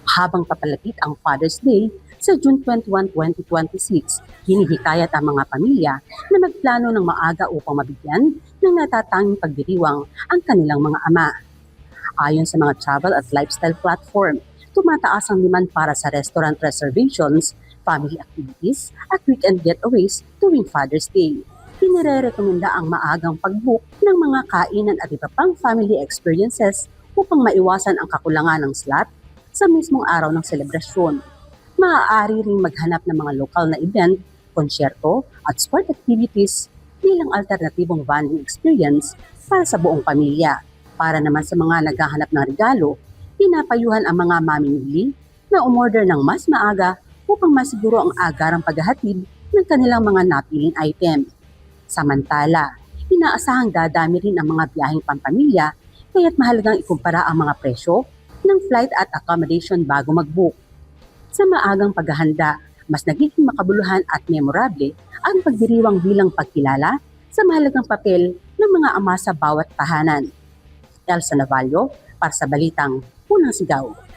Habang papalapit ang Father's Day sa June 21, 2026, hinihikayat ang mga pamilya na magplano ng maaga upang mabigyan ng natatanging pagdiriwang ang kanilang mga ama. Ayon sa mga travel at lifestyle platform, tumataas ang demand para sa restaurant reservations, family activities, at weekend getaways tuwing Father's Day. Pinire-rekomenda ang maagang pag-book ng mga kainan at iba pang family experiences upang maiwasan ang kakulangan ng slot sa mismong araw ng selebrasyon. Maaari ring maghanap ng mga lokal na event, konsyerto at sport activities bilang alternatibong bonding experience para sa buong pamilya. Para naman sa mga naghahanap ng regalo, pinapayuhan ang mga mamimili na umorder ng mas maaga upang masiguro ang agarang paghahatid ng kanilang mga napiling item. Samantala, inaasahang dadami rin ang mga biyaheng pampamilya kaya't mahalagang ikumpara ang mga presyo ng flight at accommodation bago mag-book. Sa maagang paghahanda, mas nagiging makabuluhan at memorable ang pagdiriwang bilang pagkilala sa mahalagang papel ng mga ama sa bawat tahanan. Elsa Navallo para sa Balitang Unang Sigaw.